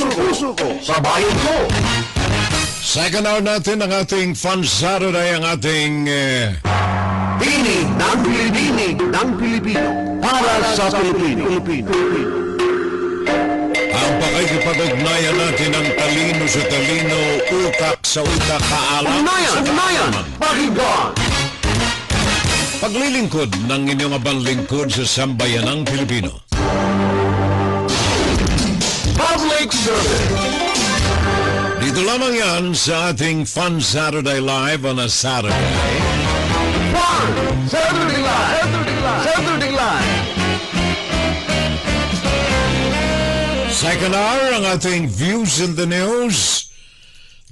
puso ko, sa bayan ko. Second hour natin ang ating Fun Saturday, ang ating Tinig ng Pilipino para sa Pilipino. ang pakikipag-ugnayan natin ng talino sa talino, utak sa utak, kaalam sa Ugnayan, pakinggan. Paglilingkod ng inyong abang lingkod sa sambayanang Pilipino. Public service. Dito lamang yan sa ating Fun Saturday Live on a Saturday. Fun Saturday Live. Second hour, ang ating Views in the News,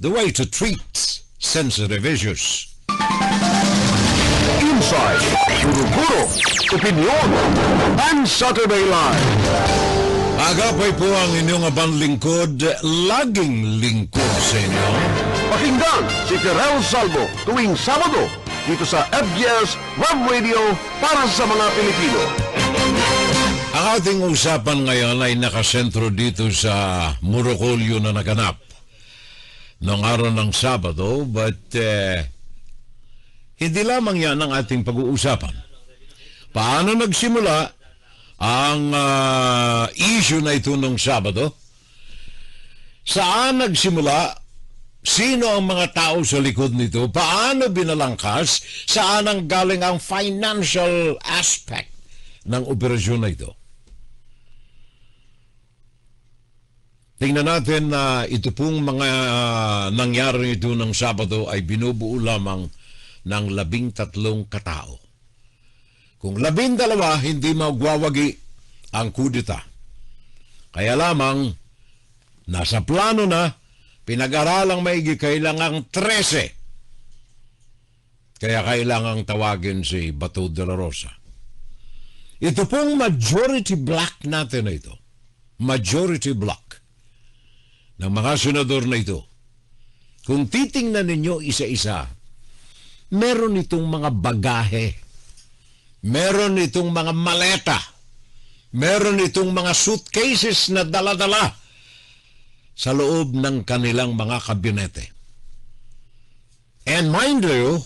the way to treat sensitive issues. Inside, guro-guro, opinion, and Saturday Live. Agapay po ang inyong abang lingkod, laging lingkod sa inyo. Pakinggan si Ferrell Salvo tuwing Sabado dito sa FBS Web Radio para sa mga Pilipino. Ang ating usapan ngayon ay nakasentro dito sa Murocolio na naganap noong araw ng Sabado, but hindi lamang yan ang ating pag-uusapan. Paano nagsimula ang issue na ito noong Sabado? Saan nagsimula? Sino ang mga tao sa likod nito? Paano binalangkas? Saan ang galing ang financial aspect ng operasyon na ito? Tingnan natin na ito pong mga nangyari ito ng Sabado ay binubuo lamang ng 13 katao. Kung 12, hindi magwawagi ang kudeta. Kaya lamang, nasa plano na, pinag-aralang maigi kailangang 13. Kaya kailangang tawagin si Bato de la Rosa. Ito pong majority black natin na ito. Majority black ng mga senador na ito. Kung titingnan ninyo isa-isa, meron itong mga bagahe, meron itong mga maleta, meron itong mga suitcases na dala-dala sa loob ng kanilang mga kabinete. And mind you,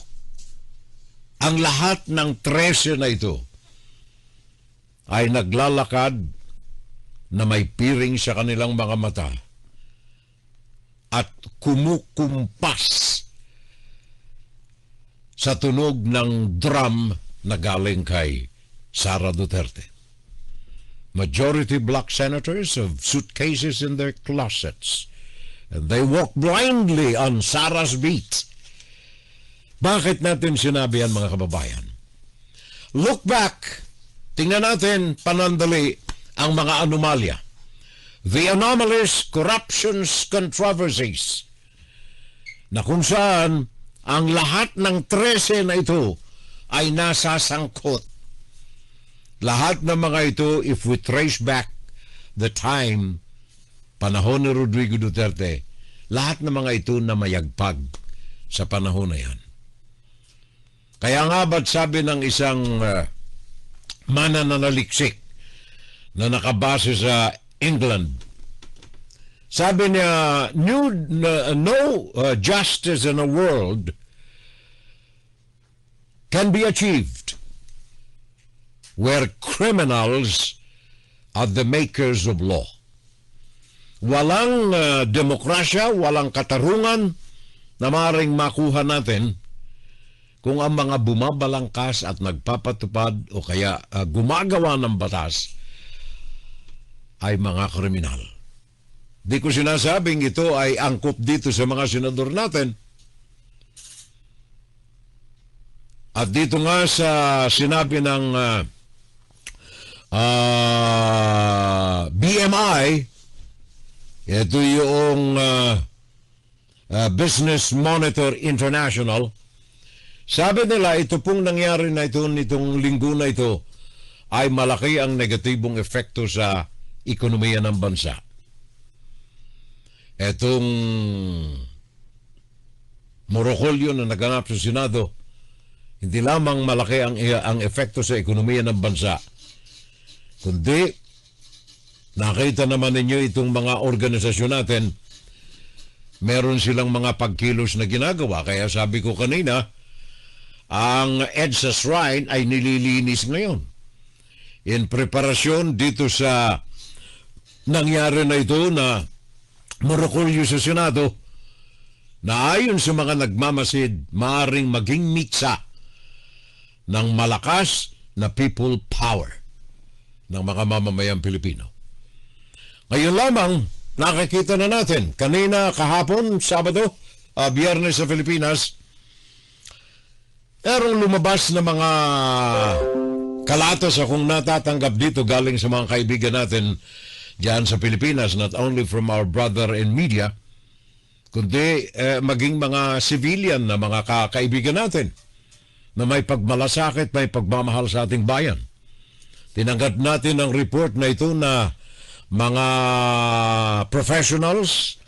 ang lahat ng 13 na ito ay naglalakad na may piring sa kanilang mga mata at kumukumpas sa tunog ng drum na galing kay Sara Duterte. Majority black senators have suitcases in their closets, and they walk blindly on Sara's beat. Bakit natin sinabi yan, mga kababayan? Look back. Tingnan natin panandali ang mga anomalya. The anomalous corruptions controversies na kung saan ang lahat ng 13 na ito ay nasasangkot. Lahat ng mga ito, if we trace back the time, panahon ni Rodrigo Duterte, lahat ng mga ito na mayagpag sa panahon na yan. Kaya nga ba't sabi ng isang mananaliksik na nakabase sa England, sabi niya, no justice in a world can be achieved where criminals are the makers of law. Walang demokrasya, walang katarungan na maaaring makuha natin kung ang mga bumabalangkas at nagpapatupad o kaya gumagawa ng batas ay mga kriminal. Di ko sinasabing ito ay angkop dito sa mga senador natin. At dito nga sa sinabi ng BMI, ito yung Business Monitor International, sabi nila ito pong nangyari na ito nitong linggo na ito ay malaki ang negatibong epekto sa ekonomiya ng bansa. Etong Murocolio na naganap sa Senado, hindi lamang malaki ang epekto sa ekonomiya ng bansa, kundi Nakita naman ninyo itong mga organisasyon natin, meron silang mga pagkilos na ginagawa. Kaya sabi ko kanina, ang EDSA Shrine ay nililinis ngayon. In preparasyon dito sa nangyari na ito na marokulyo sa Senado, na ayon sa mga nagmamasid, maaaring maging mitsa ng malakas na people power ng mga mamamayang Pilipino. Ngayon lamang, nakikita na natin, kanina, kahapon, Sabado, Biyernes sa Pilipinas, merong lumabas na mga kalatas akong natatanggap dito galing sa mga kaibigan natin diyan sa Pilipinas, not only from our brother in media, kundi maging mga civilian na mga kaibigan natin na may pagmalasakit, may pagmamahal sa ating bayan. Tinanggap natin ang report na ito na mga professionals,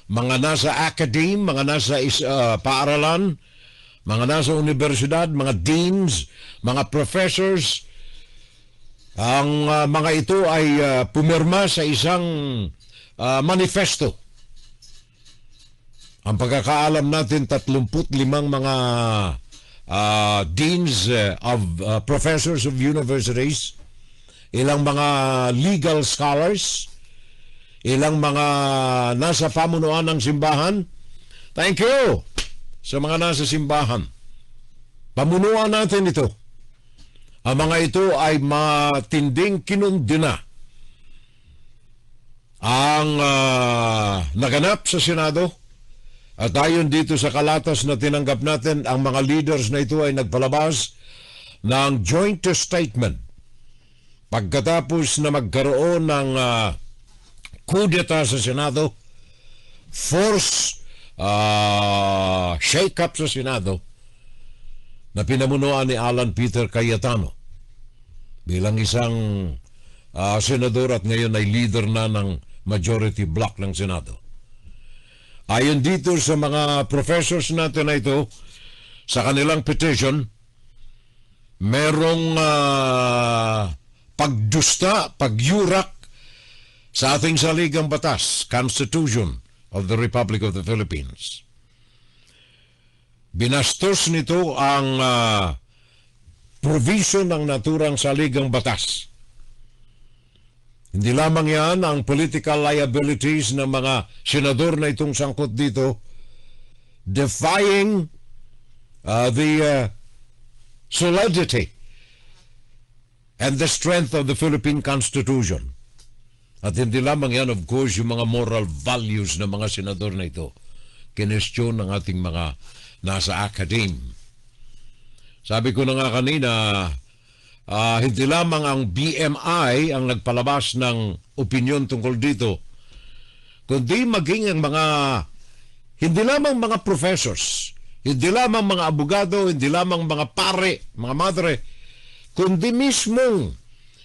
mga nasa academe, mga nasa paaralan, mga nasa universidad, mga deans, mga professors, ang mga ito ay pumirma sa isang manifesto. Ang pagkakaalam natin, 35 mga deans of professors of universities, ilang mga legal scholars, ilang mga nasa pamunuan ng simbahan. Thank you sa mga nasa simbahan. Pamunuan natin ito. Ang mga ito ay matinding kinundina ang naganap sa Senado. At ayon dito sa kalatas na tinanggap natin, ang mga leaders na ito ay nagpalabas ng joint statement pagkatapos na magkaroon ng kudeta sa Senado, force shake-up sa Senado na pinamunuan ni Alan Peter Cayetano bilang isang senador at ngayon ay leader na ng majority bloc ng Senado. Ayon dito sa mga professors natin na ito, sa kanilang petition, merong pagdusta, pagyurak sa ating saligang batas, Constitution of the Republic of the Philippines. Binastos nito ang provision ng naturang saligang batas. Hindi lamang yan ang political liabilities ng mga senador na itong sangkot dito, defying the solidity and the strength of the Philippine Constitution. At hindi lamang yan, of course, yung mga moral values ng mga senador na ito. Kinestyon ng ating mga nasa academe. Sabi ko na nga kanina, hindi lamang ang BMI ang nagpalabas ng opinyon tungkol dito, kundi maging ang mga, hindi lamang mga professors, hindi lamang mga abogado, hindi lamang mga pare, mga madre, kundi mismong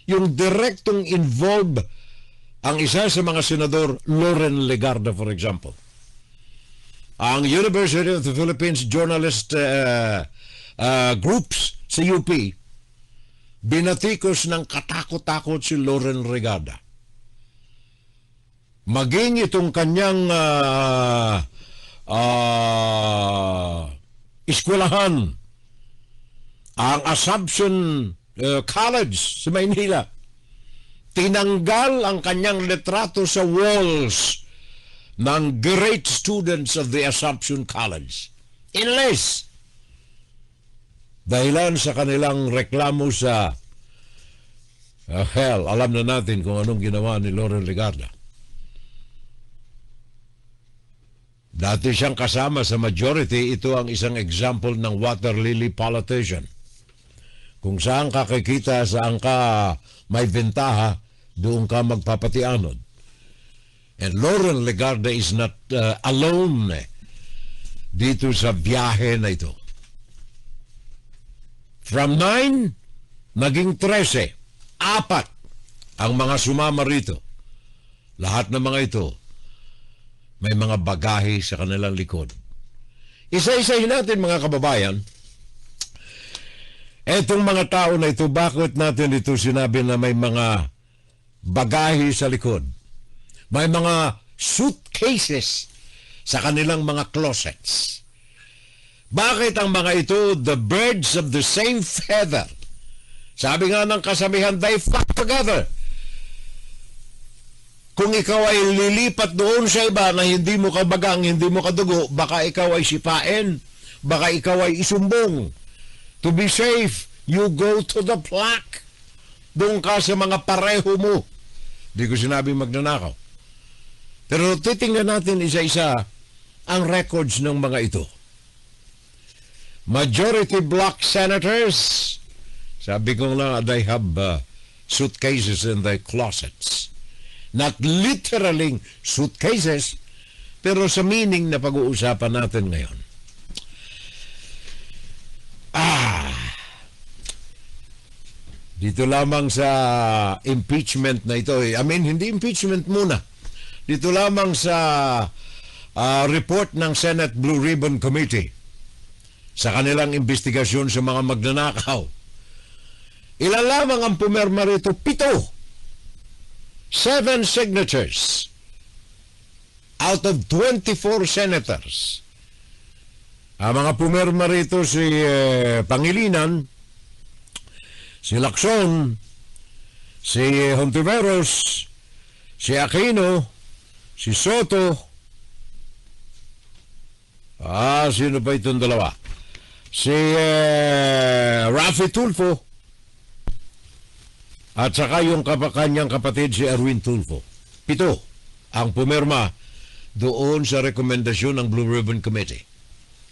yung direktong involved ang isa sa mga senador, Loren Legarda, for example. Ang University of the Philippines Journalist Groups sa UP, binatikos ng katakot-takot si Loren Legarda. Maging itong kanyang eskwelahan, ang Assumption College sa Maynila, tinanggal ang kanyang litrato sa walls ng great students of the Assumption College. Inalis. Dahilan sa kanilang reklamo sa hell, alam na natin kung anong ginawa ni Loren Legarda. Dati siyang kasama sa majority, ito ang isang example ng water lily politician. Kung saan ka kikita, saan ka may bentaha, doon ka magpapatianod. And Loren Legarda is not alone dito sa biyahe na ito. From 9, naging 13. 4 ang mga sumama rito. Lahat ng mga ito, may mga bagahe sa kanilang likod. Isa-isahin natin, mga kababayan, etong mga tao na ito, bakit natin ito sinabi na may mga bagahe sa likod. May mga suitcases sa kanilang mga closets. Bakit ang mga ito, the birds of the same feather? Sabi nga ng kasabihan, they flock together. Kung ikaw ay lilipat doon sa iba na hindi mo kabagang, hindi mo kadugo, baka ikaw ay sipain, baka ikaw ay isumbong. To be safe, you go to the flock. Doon ka sa mga pareho mo. Di ko sinabing magnanakaw. Pero titingnan natin isa-isa ang records ng mga ito. Majority black senators, sabi ko lang, they have suitcases in their closets. Not literally suitcases, pero sa meaning na pag-uusapan natin ngayon. Dito lamang sa impeachment na ito. Hindi impeachment muna. Dito lamang sa report ng Senate Blue Ribbon Committee sa kanilang investigasyon sa mga magnanakaw. Ilan lamang ang pumirma rito? 7. 7 signatures out of 24 senators. Ang mga pumirma rito si Pangilinan, si Lacson, si Hontiveros, si Aquino, si Soto, sino ba itong dalawa? Si Rafi Tulfo, at saka yung kanyang kapatid si Erwin Tulfo. 7 ang pumirma doon sa rekomendasyon ng Blue Ribbon Committee.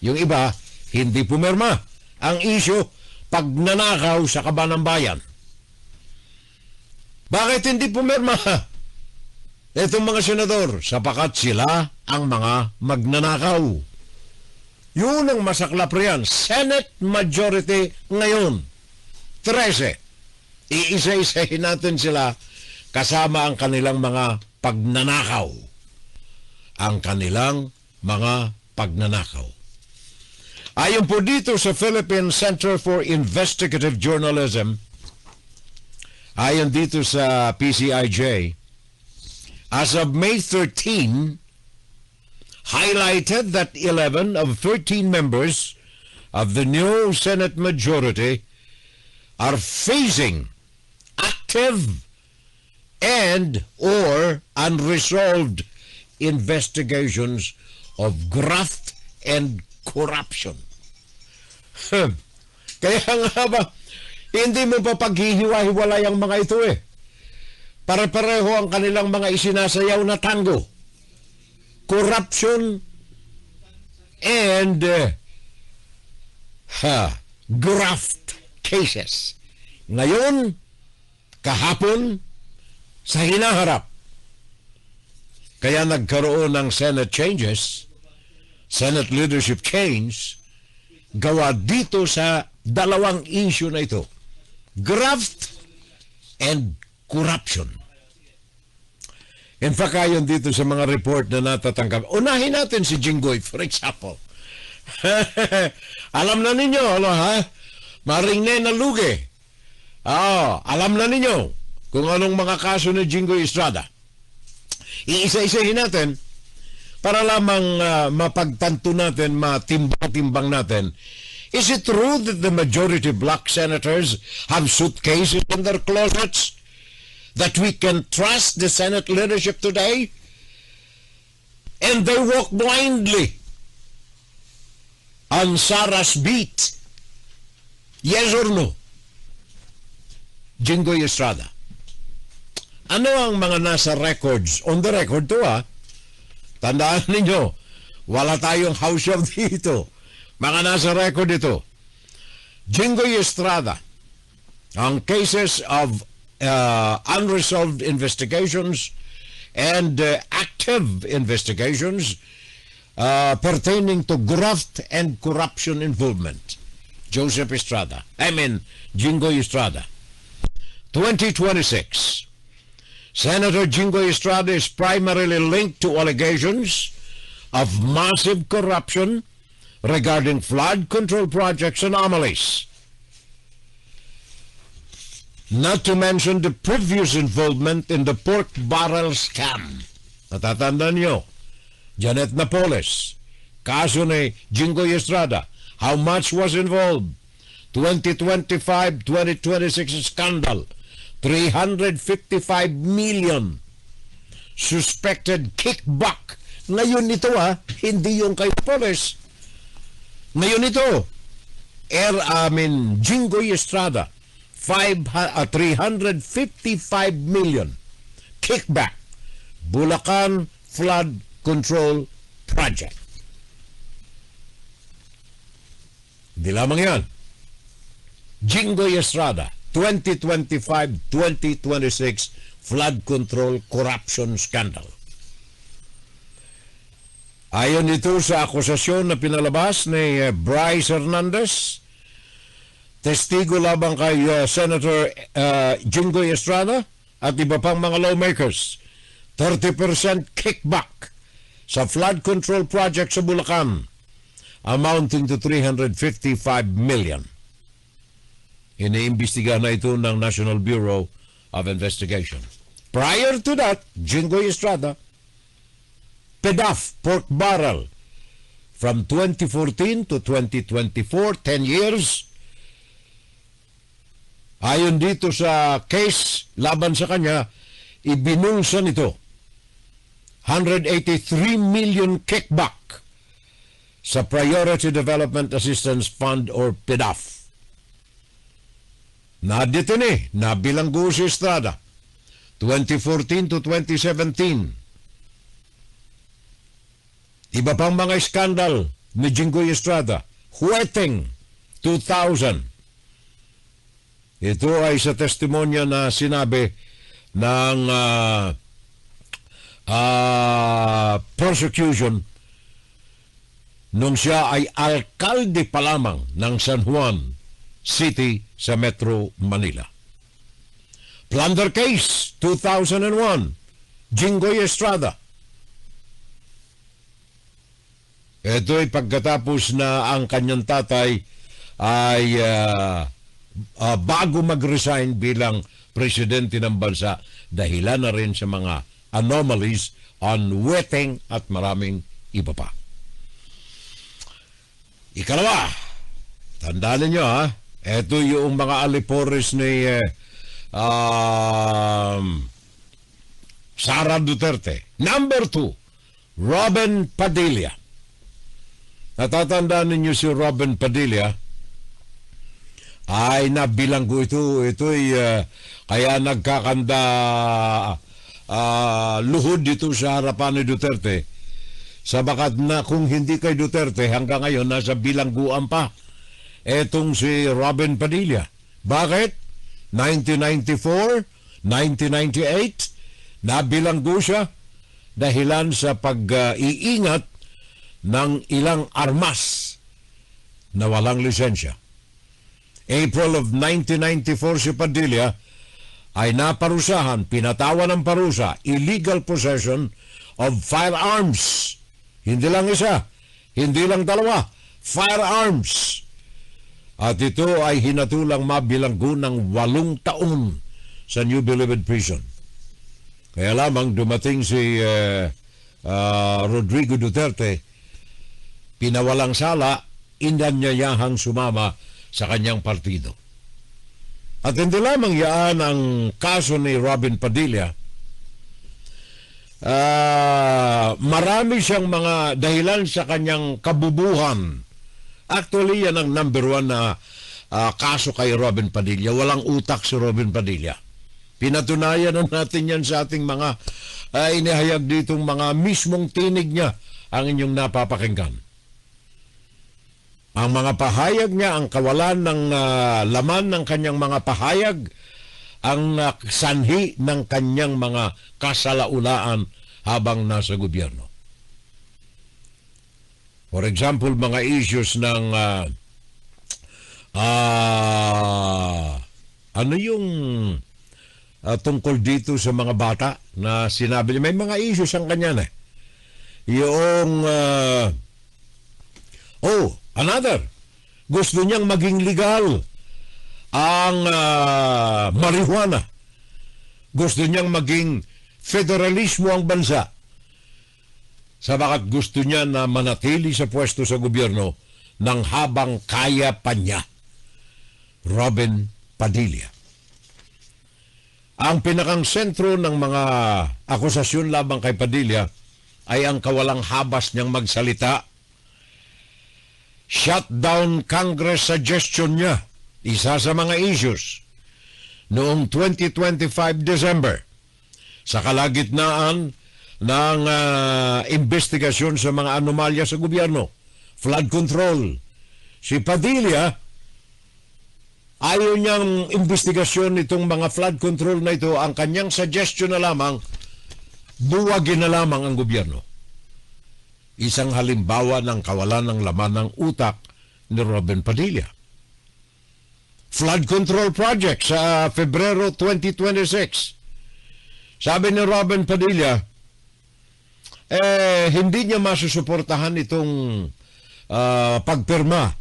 Yung iba, hindi pumirma. Ang issue, pagnanakaw sa kaban ng bayan. Bakit hindi pumirma? Itong mga senador, sapakat sila ang mga magnanakaw. Yun ang masaklap riyan. Senate majority ngayon, 13. Iisa-isahin natin sila kasama ang kanilang mga pagnanakaw. Ang kanilang mga pagnanakaw. Ayon po dito sa Philippine Center for Investigative Journalism, ayon dito sa PCIJ, as of May 13, highlighted that 11 of 13 members of the new Senate majority are facing active and or unresolved investigations of graft and corruption. Kaya nga ba, hindi mo pa paghihiwa-hiwalay ang mga ito eh. Pare-pareho ang kanilang mga isinasayaw na tango. Corruption and graft cases. Ngayon, kahapon, sa hinaharap. Kaya nagkaroon ng Senate changes, Senate leadership change, gawa dito sa dalawang issue na ito. Graft and corruption. In fact, ayon dito sa mga report na natatanggap, unahin natin si Jinggoy, for example. Alam na ninyo, Maring Nena Luge. Alam na ninyo kung anong mga kaso ni Jinggoy Estrada. Iisa-isahin natin para lamang mapagtanto natin, matimbang-timbang natin. Is it true that the majority black senators have suitcases in their closets? That we can trust the Senate leadership today? And they walk blindly on Sarah's beat? Yes or no? Jinggoy Estrada. Ano ang mga nasa records? On the record to Tandaan ninyo, wala tayong house show dito. Mga nasa record ito. Jinggoy Estrada, ang cases of unresolved investigations and active investigations pertaining to graft and corruption involvement. Jinggoy Estrada. 2026. Senator Jinggoy Estrada is primarily linked to allegations of massive corruption regarding flood control projects anomalies. Not to mention the previous involvement in the pork barrel scam. Natatandaan nyo, Janet Napoles, kaso ni Jingoy Estrada, how much was involved? 2025-2026 scandal, 355 million suspected kickback. Ngayon ito hindi yung kay Napoles. Ngayon ito, Jingoy Estrada, 355 million kickback, Bulacan Flood Control Project. Hindi lamang yan. Jingoy Estrada, 2025-2026 Flood Control Corruption Scandal. Ayon ito sa akusasyon na pinalabas ni Bryce Hernandez, testigo labang kay Senator Jingoy Estrada at iba pang mga lawmakers, 30% kickback sa flood control project sa Bulacan, amounting to 355 million. Iniimbestigahan na ito ng National Bureau of Investigation. Prior to that, Jingoy Estrada, PEDAF, pork barrel, from 2014 to 2024, 10 years. Ayon dito sa case laban sa kanya, ibinulsan ito 183 million kickback sa Priority Development Assistance Fund or PDAF. Nadetene, nabilanggo si Estrada 2014 to 2017. Iba pang mga skandal ni Jingoy Estrada. Hueteng 2000. Ito ay sa testimonya na sinabi ng prosecution nung siya ay alkalde pa lamang ng San Juan City sa Metro Manila. Plunder case 2001, Jingoy Estrada. Ito ay pagkatapos na ang kanyang tatay ay bago mag-resign bilang presidente ng bansa, dahilan na rin sa mga anomalies on wetting at maraming iba pa. Ikalawa, tandaan ninyo ito yung mga alipores ni Sara Duterte. Number 2, Robin Padilla. Natatandaan ninyo si Robin Padilla, ay nabilanggo ito. Ito'y kaya nagkakanda luhod dito sa harapan ni Duterte. Sabakat na kung hindi kay Duterte, hanggang ngayon nasa bilangguan pa etong si Robin Padilla. Bakit? 1994, 1998, nabilanggo siya dahilan sa pag-iingat ng ilang armas na walang lisensya. April of 1994 si Padilla ay naparusahan, pinatawan ng parusa, illegal possession of firearms. Hindi lang isa, hindi lang dalawa, firearms. At ito ay hinatulang mabilanggo ng 8 taon sa New Bilibid Prison. Kaya lamang dumating si Rodrigo Duterte, pinawalang sala, inanyayahang sumama sa kanyang partido. At hindi lamang yaan ang kaso ni Robin Padilla. Marami siyang mga dahilan sa kanyang kabubuhan. Actually, yan ang number 1 na kaso kay Robin Padilla. Walang utak si Robin Padilla. Pinatunayan na natin yan sa ating mga inihayag ditong mga mismong tinig niya ang inyong napapakinggan. Ang mga pahayag niya, ang kawalan ng laman ng kanyang mga pahayag, ang sanhi ng kanyang mga kasalaulaan habang nasa gobyerno. For example, mga issues ng ano yung tungkol dito sa mga bata na sinabi niya, may mga issues ang kanya yung another, gusto niyang maging legal ang marijuana. Gusto niyang maging federalismo ang bansa. Sabagat gusto niya na manatili sa pwesto sa gobyerno ng habang kaya pa niya. Robin Padilla. Ang pinakang sentro ng mga akusasyon labang kay Padilla ay ang kawalang habas niyang magsalita. Shutdown Congress suggestion niya, isa sa mga issues, noong 2025 December, sa kalagitnaan ng investigasyon sa mga anomalya sa gobyerno, flood control. Si Padilla, ayaw niyang investigasyon itong mga flood control na ito. Ang kanyang suggestion na lamang, buwagin na lamang ang gobyerno. Isang halimbawa ng kawalan ng laman ng utak ni Robin Padilla. Flood control project sa Pebrero 2026. Sabi ni Robin Padilla, hindi niya masusuportahan itong pagpirma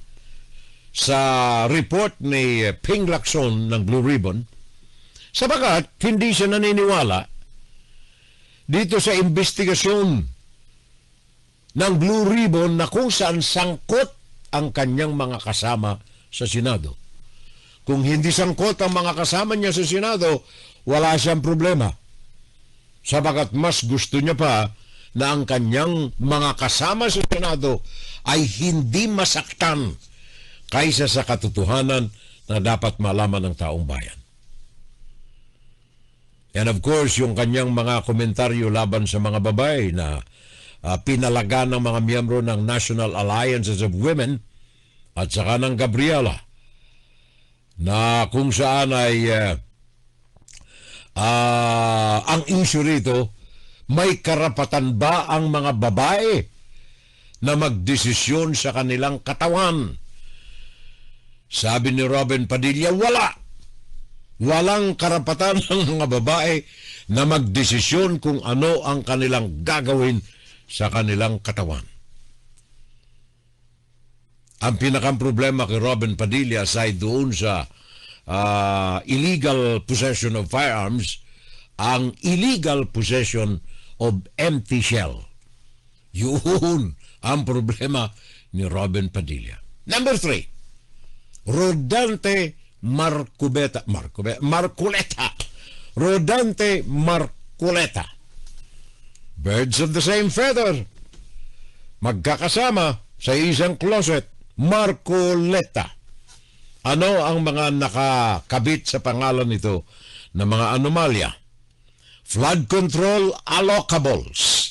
sa report ni Ping Lacson ng Blue Ribbon, sabagat hindi siya naniniwala dito sa investigasyon ng Blue Ribbon na kung saan sangkot ang kanyang mga kasama sa Senado. Kung hindi sangkot ang mga kasama niya sa Senado, wala siyang problema. Sabagat mas gusto niya pa na ang kanyang mga kasama sa Senado ay hindi masaktan kaysa sa katotohanan na dapat malaman ng taong bayan. And of course, yung kanyang mga komentaryo laban sa mga babae na pinalaga ng mga miyembro ng National Alliances of Women at saka ng Gabriela, na kung saan ay ang issue rito, may karapatan ba ang mga babae na magdesisyon sa kanilang katawan? Sabi ni Robin Padilla, wala. Walang karapatan ng mga babae na magdesisyon kung ano ang kanilang gagawin sa kanilang katawan. Ang pinakang problema kay Robin Padilla, aside doon sa illegal possession of firearms, ang illegal possession of empty shell. Yun ang problema ni Robin Padilla. Number 3, Rodante Marculeta. Rodante Marculeta. Birds of the same feather. Magkakasama sa isang closet. Marculeta. Ano ang mga nakakabit sa pangalan nito na mga anomalya? Flood control allocables.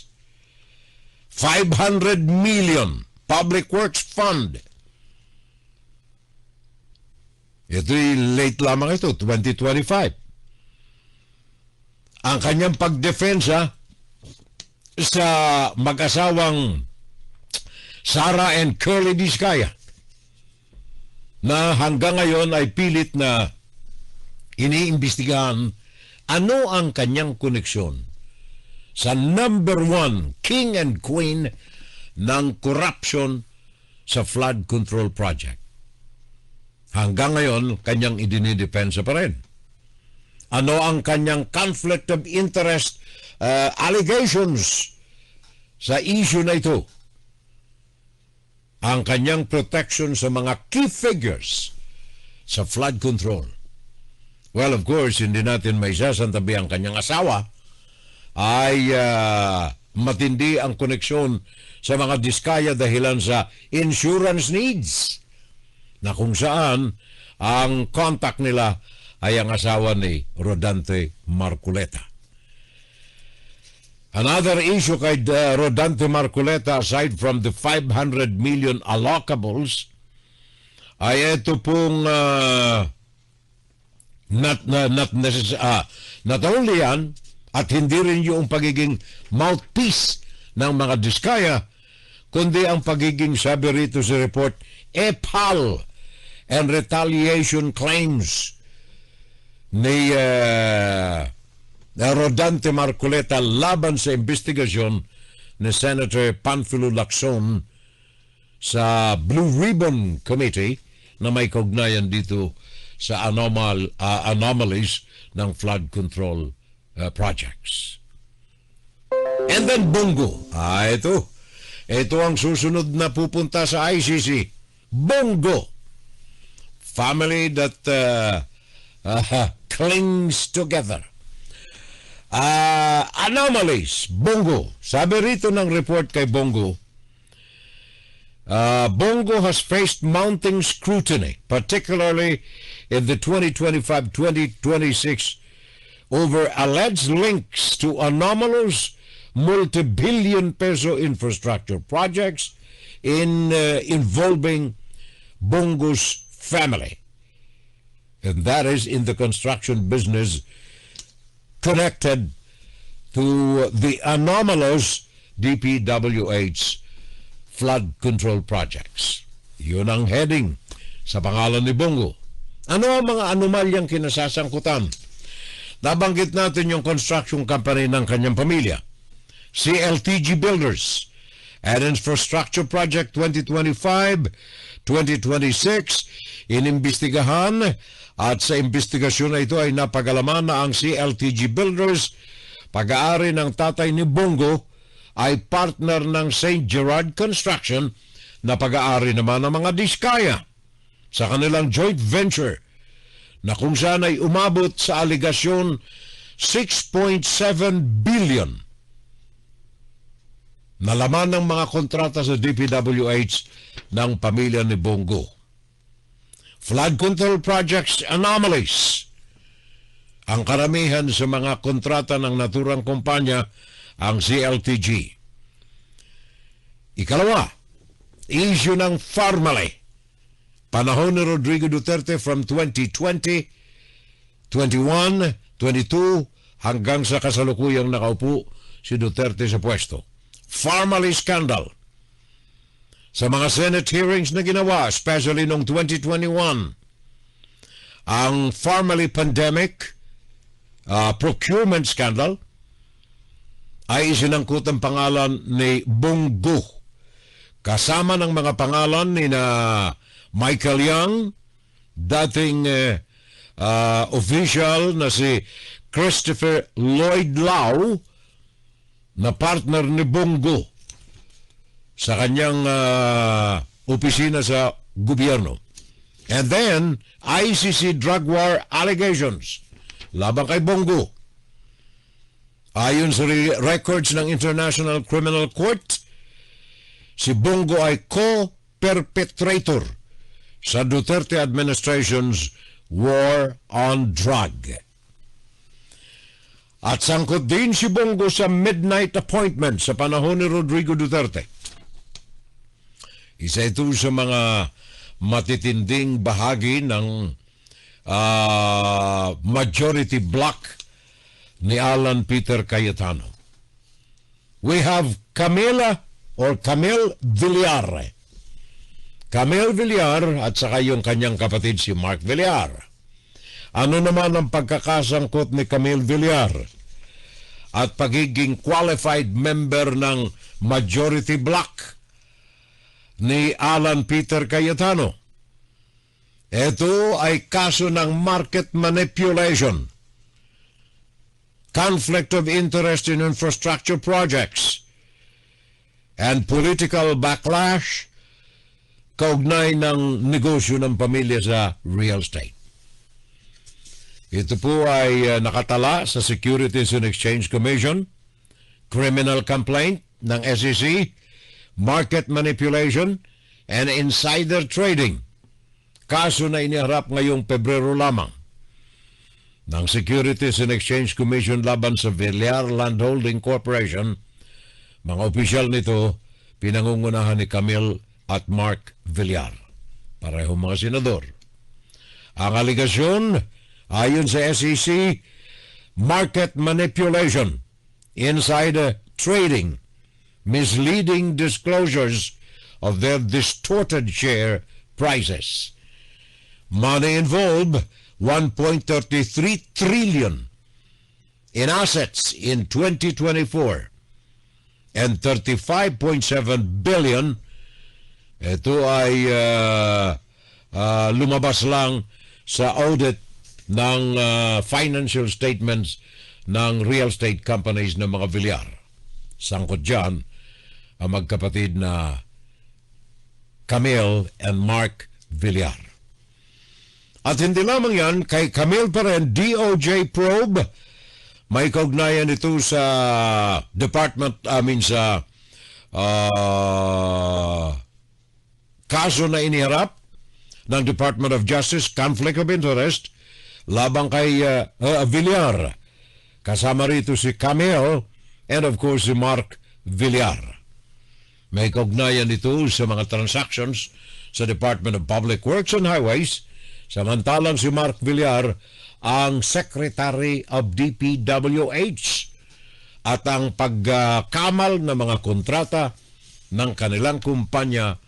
500 million Public Works Fund. Ito'y late lamang ito, 2025. Ang kanyang pagdefensa sa mag-asawang Sara and Curly Vizcaya, na hanggang ngayon ay pilit na iniimbestigahan ano ang kanyang koneksyon sa number 1 king and queen ng corruption sa flood control project. Hanggang ngayon, kanyang idinidepensa pa rin. Ano ang kanyang conflict of interest allegations sa issue na ito? Ang kanyang protection sa mga key figures sa flood control. Well, of course, hindi natin may sasantabi ang kanyang asawa ay matindi ang koneksyon sa mga diskaya dahilan sa insurance needs, na kung saan ang contact nila ay ang asawa ni Rodante Marculeta. Another issue kay Rodante Marculeta, aside from the 500 million allocables, ay ito pong not only yan, at hindi rin yung pagiging mouthpiece ng mga diskaya, kundi ang pagiging, sabi rito sa report, EPAL and retaliation claims ni Rodante Marculeta laban sa investigasyon ni Senator Panfilo Lacson sa Blue Ribbon Committee na may kaugnayan dito sa anomalies ng flood control projects. And then Bongo. Ito ang susunod na pupunta sa ICC. Bongo. Family that clings together. Anomalies. Bongo. Sabi rito ng report kay Bongo, Bongo has faced mounting scrutiny, particularly in the 2025-2026 over alleged links to anomalous multi-billion peso infrastructure projects involving Bongo's family. And that is in the construction business connected to the anomalous DPWH flood control projects. Yun ang heading sa pangalan ni Bongo. Ano ang mga anomalyang kinasasangkutan? Nabanggit natin yung construction company ng kanyang pamilya, CLTG Builders and Infrastructure Project 2025-2026. Inimbestigahan at sa investigasyon na ito ay napagalaman na ang CLTG Builders, pag-aari ng tatay ni Bongo, ay partner ng St. Gerard Construction na pag-aari naman ng mga Diskaya sa kanilang joint venture na kung saan ay umabot sa aligasyon 6.7 billion na laman ng mga kontrata sa DPWH ng pamilya ni Bongo. Flood control projects anomalies. Ang karamihan sa mga kontrata ng naturang kumpanya ang CLTG. Ikalawa, issue ng Farmally. Panahon ni Rodrigo Duterte from 2020, 21, 22 hanggang sa kasalukuyang nakaupo si Duterte sa pwesto. Farmally scandal. Sa mga Senate hearings na ginawa, especially noong 2021, ang Farmally pandemic procurement scandal ay isinangkot ang pangalan ni Bongo kasama ng mga pangalan ni na Michael Young, dating official na si Christopher Lloyd Lau na partner ni Bongo sa kanyang opisina sa gobyerno. And then, ICC drug war allegations laban kay Bongo. Ayon sa records ng International Criminal Court, si Bongo ay co-perpetrator sa Duterte administration's war on drug. At sangkot din si Bongo sa midnight appointment sa panahon ni Rodrigo Duterte. Isa ito sa mga matitinding bahagi ng majority block ni Alan Peter Cayetano. We have Camille Villar. Camille Villar at saka yung kanyang kapatid si Mark Villar. Ano naman ang pagkakasangkot ni Camille Villar at pagiging qualified member ng majority block ni Alan Peter Cayetano? Ito ay kaso ng market manipulation, conflict of interest in infrastructure projects, and political backlash kaugnay ng negosyo ng pamilya sa real estate. Ito po ay nakatala sa Securities and Exchange Commission, criminal complaint ng SEC, market manipulation, and insider trading. Kaso na iniharap ngayong Pebrero lamang ng Securities and Exchange Commission laban sa Villar Land Holding Corporation. Mga opisyal nito, pinangungunahan ni Camille at Mark Villar, parehong mga senador. Ang aligasyon, ayon sa SEC, market manipulation, insider trading, misleading disclosures of their distorted share prices. Money involved, 1.33 trillion in assets in 2024 and 35.7 billion. Ito ay lumabas lang sa audit ng financial statements ng real estate companies ng mga Villar. Sangkot dyan ang magkapatid na Camille and Mark Villar. At hindi lamang yan, kay Camille pa rin, DOJ probe, may kaugnayan ito sa kaso na iniharap ng Department of Justice, conflict of interest, labang kay Villar. Kasama rito si Camille and of course si Mark Villar. May kaugnayan ito sa mga transactions sa Department of Public Works and Highways, samantalang si Mark Villar ang Secretary of DPWH at ang pagkamal ng mga kontrata ng kanilang kumpanya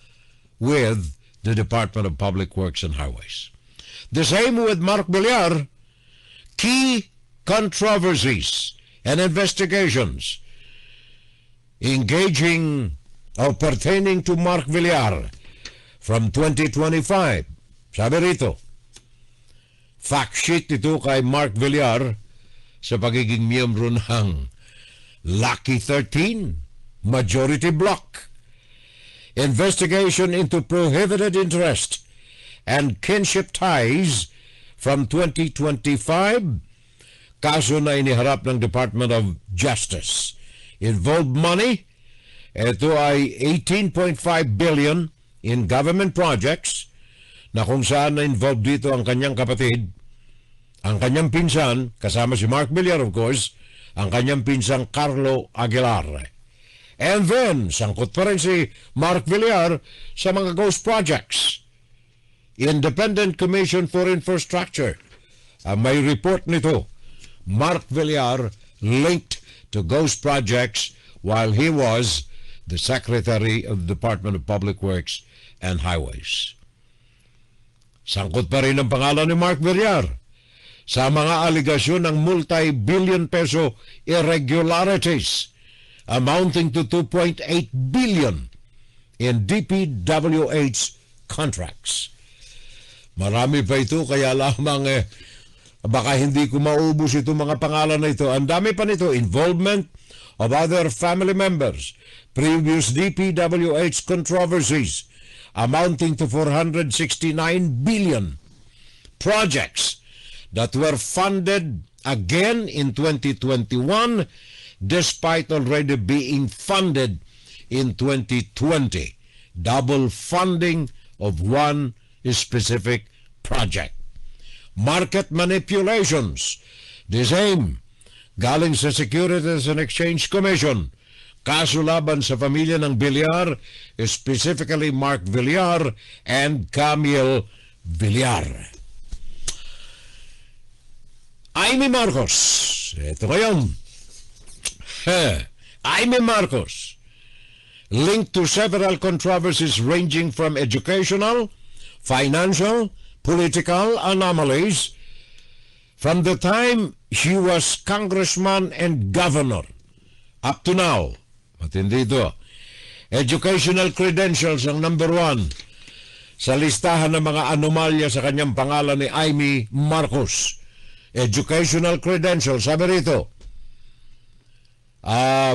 with the Department of Public Works and Highways. The same with Mark Villar. Key controversies and investigations engaging or pertaining to Mark Villar from 2025. Sabi rito, fact sheet ito kay Mark Villar sa pagiging miyembro ng Lucky 13 Majority Block. Investigation into prohibited interest and kinship ties from 2025. Kaso na iniharap ng Department of Justice. Involved money. Ito ay 18.5 billion in government projects na kung saan na-involved dito ang kanyang kapatid, ang kanyang pinsan, kasama si Mark Villar of course, ang kanyang pinsang Carlo Aguilar. And then, sangkot pa rin si Mark Villar sa mga ghost projects. Independent Commission for Infrastructure. May report nito. Mark Villar linked to ghost projects while he was the Secretary of the Department of Public Works and Highways. Sangkot pa rin ang pangalan ni Mark Villar sa mga aligasyon ng multi-billion peso irregularities amounting to 2.8 billion in DPWH contracts. Marami pa ito, kaya lamang baka hindi ko maubos itong mga pangalan na ito. Ang dami pa nito, involvement of other family members, previous DPWH controversies amounting to 469 billion, projects that were funded again in 2021 despite already being funded in 2020. Double funding of one specific project. Market manipulations, the same, galing sa Securities and Exchange Commission. Kaso laban sa pamilya ng Villar, specifically Mark Villar and Camille Villar. Amy Marcos, ito ngayon. Amy Marcos, linked to several controversies ranging from educational, financial, political anomalies from the time she was congressman and governor up to now. Matindi ito. Educational credentials ang number 1 sa listahan ng mga anomalya sa kanyang pangalan ni Amy Marcos. Educational credentials, sabi rito,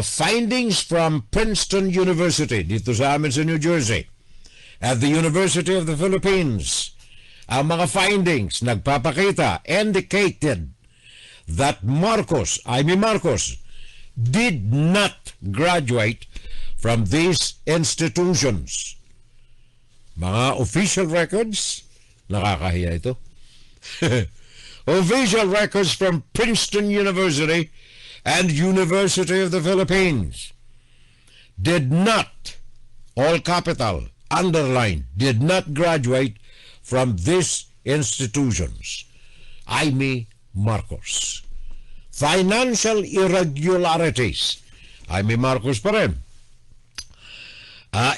findings from Princeton University, dito sa amin sa New Jersey, at the University of the Philippines. Ang mga findings nagpapakita, indicated that Amy Marcos, did not graduate from these institutions. Mga official records, nakakahiya ito. Official records from Princeton University and University of the Philippines did not, all capital, underline, did not graduate from these institutions. Amy Marcos. Financial irregularities. Amy Marcos pa rin.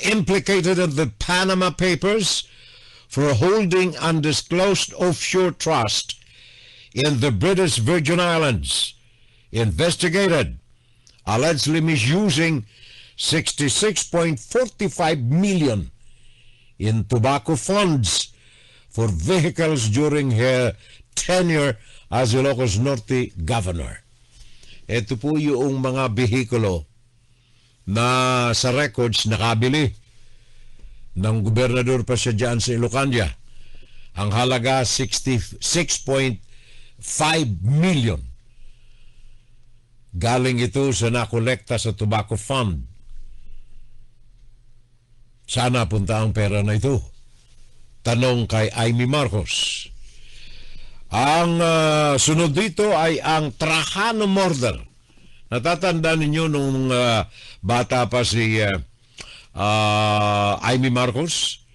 Implicated in the Panama Papers for holding undisclosed offshore trust in the British Virgin Islands. Investigated, allegedly misusing 66.45 million in tobacco funds for vehicles during her tenure as Ilocos Norte Governor. Ito po yung mga behikulo na sa records nakabili ng gobernador pa siya dyan sa Ilocania. Ang halaga 66.5 million. Galing ito sa nakolekta sa Tobacco Fund. Sana punta ang pera na ito? Tanong kay Amy Marcos. Ang sunod dito ay ang Trajano murder. Natatanda ninyo nung bata pa si Amy Marcos?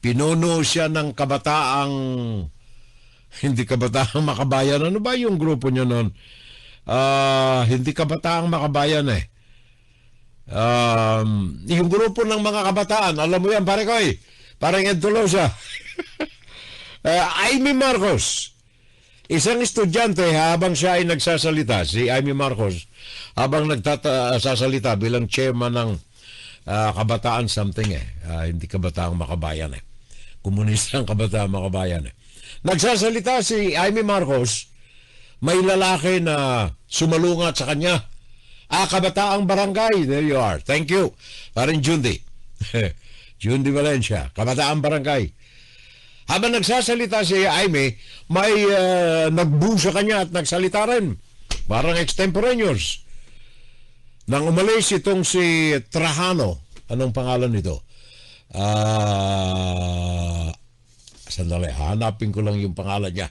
Pinuno siya ng kabataang, hindi kabataang makabayan. Ano ba yung grupo niya noon? Hindi kabataang makabayan eh. Yung grupo ng mga kabataan, alam mo yan pare ko eh. Parang Ed Tolosa. Amy Marcos. Isang estudyante habang siya ay nagsasalita, si Amy Marcos, habang nagsasalita bilang chairman ng kabataan something hindi kabataang makabayan eh. Komunistang kabataan makabayan eh. Nagsasalita si Amy Marcos, may lalaki na sumalungat sa kanya. Kabataang barangay. There you are. Thank you. Parang Jundi. Jundi Valencia. Kabataang barangay. Habang nagsasalita si Amy, may nagbu sa kanya at nagsalita rin. Parang extemporaneous. Nang umalis itong si Trajano. Anong pangalan nito? Sandali, hanapin ko lang yung pangalan niya.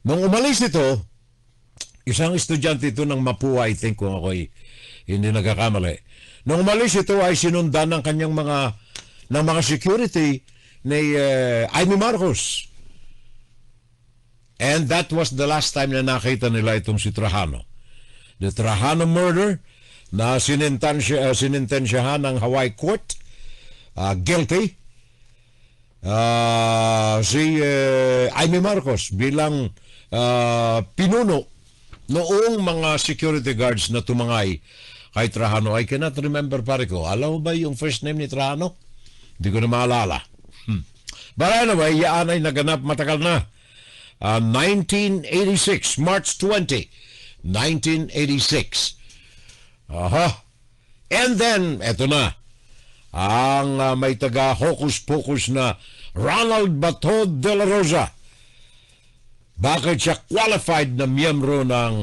Nung umalis ito, isang estudyante ito ng Mapua, I think kung ako'y hindi nagkakamali. Nung umalis ito ay sinundan ng kanyang mga security ni Amy Marcos. And that was the last time na nakita nila itong si Trajano. The Trajano murder na sinintensyahan ng Hawaii Court, guilty. Si Amy Marcos bilang pinuno noong mga security guards na tumangay kay Trajano. I cannot remember pare ko. Alam mo ba yung first name ni Trajano? Hindi ko na maalala. But anyway, yan ay naganap matagal na. 1986, March 20, 1986. And then, eto na. Ang may taga hocus-pocus na Ronald Bato de la Rosa. Bakit siya qualified na miyembro ng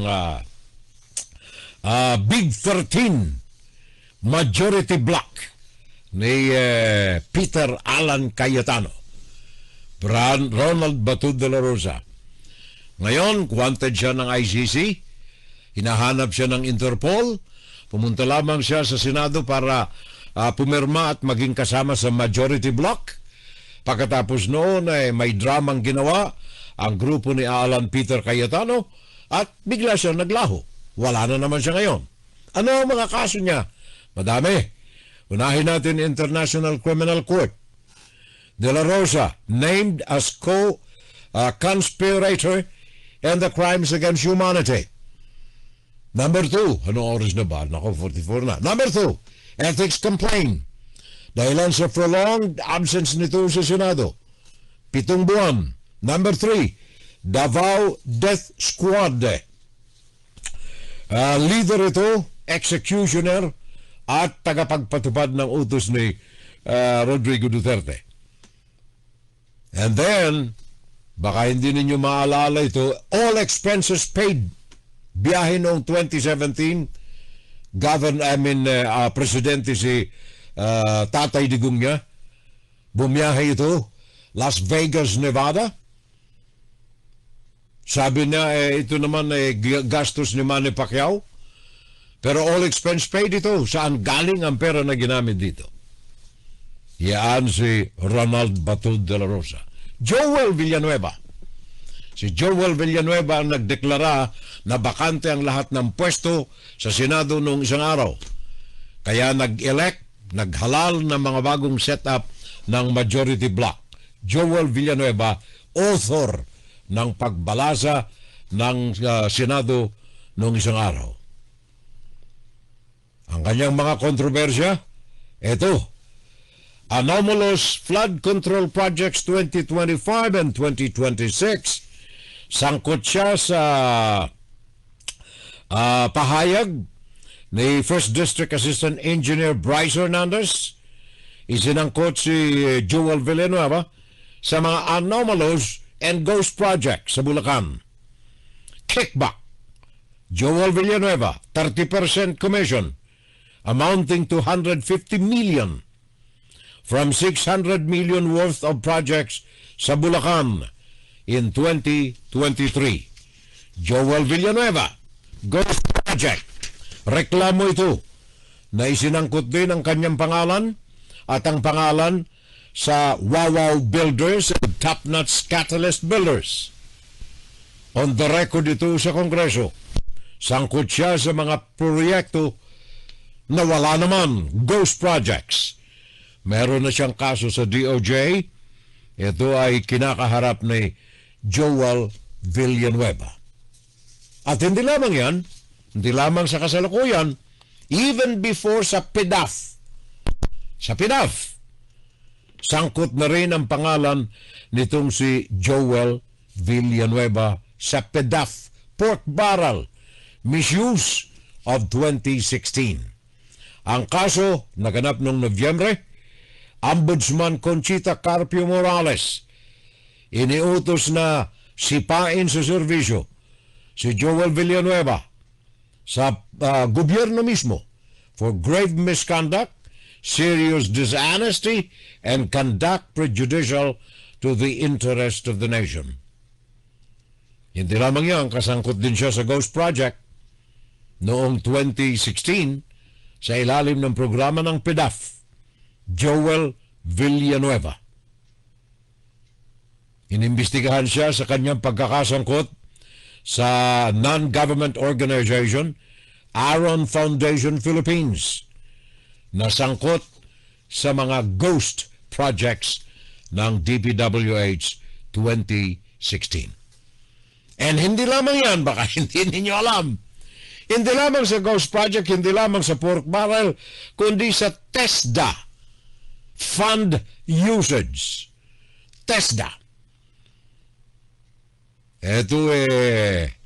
Big 13 Majority Block ni Peter Alan Cayetano? Ronald Bato de la Rosa. Ngayon, wanted siya ng ICC. Hinahanap siya ng Interpol. Pumunta lamang siya sa Senado para pumirma at maging kasama sa Majority Block. Pagkatapos noon ay may dramang ginawa ang grupo ni Alan Peter Cayetano at bigla siya naglaho. Wala na naman siya ngayon. Ano ang mga kaso niya? Madami. Unahin natin International Criminal Court. De la Rosa named as co-conspirator in the crimes against humanity. Number 2, anong oras na ba? Nako, 44 na. Number 2, ethics complaint. Dahilan sa prolonged absence nito sa Senado. 7 buwan. Number 3, Davao Death Squad. Leader ito, executioner, at tagapagpatupad ng utos ni Rodrigo Duterte. And then, baka hindi ninyo maalala ito, all expenses paid. Biyahe noong 2017, presidente si Tatay Digong niya. Bumiyahe ito, Las Vegas, Nevada. Sabi niya, ito naman gastos ni Manny Pacquiao. Pero all expense paid ito. Saan galing ang pera na ginamit dito? Yan si Ronald Bato de la Rosa. Joel Villanueva. Si Joel Villanueva ang nagdeklara na bakante ang lahat ng pwesto sa Senado noong isang araw. Kaya nag-elect, naghalal ng mga bagong setup ng majority block. Joel Villanueva, author ng pagbalasa ng Senado noong isang araw. Ang kanyang mga kontrobersya, ito, Anomalous Flood Control Projects 2025 and 2026. Sangkot siya sa pahayag ni First District Assistant Engineer Bryce Hernandez. Isinangkot si Joel Villanueva sa mga anomalous and ghost projects sa Bulacan. Kickback. Joel Villanueva, 30% commission amounting to 150 million from 600 million worth of projects sa Bulacan in 2023. Joel Villanueva, ghost project. Reklamo ito na isinangkot din ang kanyang pangalan at ang pangalan sa Wawaw Builders and Top Nuts Catalyst Builders. On the record ito sa Kongreso, sangkot siya sa mga proyekto na wala naman, ghost projects. Meron na siyang kaso sa DOJ. Ito ay kinakaharap ni Joel Villanueva. At hindi lamang yan, hindi lamang sa kasalukuyan, even before sa PDAF. Sa PDAF, sangkot na rin ang pangalan nitong si Joel Villanueva sa PDAF pork barrel misuse of 2016. Ang kaso naganap noong Nobyembre. Ombudsman Conchita Carpio Morales iniutos na sipain sa serbisyo si Joel Villanueva sa gobyerno mismo for grave misconduct, serious dishonesty, and conduct prejudicial to the interest of the nation. Hindi lamang yan, kasangkot din siya sa Ghost Project noong 2016 sa ilalim ng programa ng PDAF. Joel Villanueva. Inimbestigahan siya sa kanyang pagkakasangkot sa non-government organization Aaron Foundation Philippines na sangkot sa mga ghost projects ng DPWH 2016. And hindi lamang yan, baka hindi ninyo alam. Hindi lamang sa ghost project, hindi lamang sa pork barrel, kundi sa TESDA. Fund usage. TESDA. Ito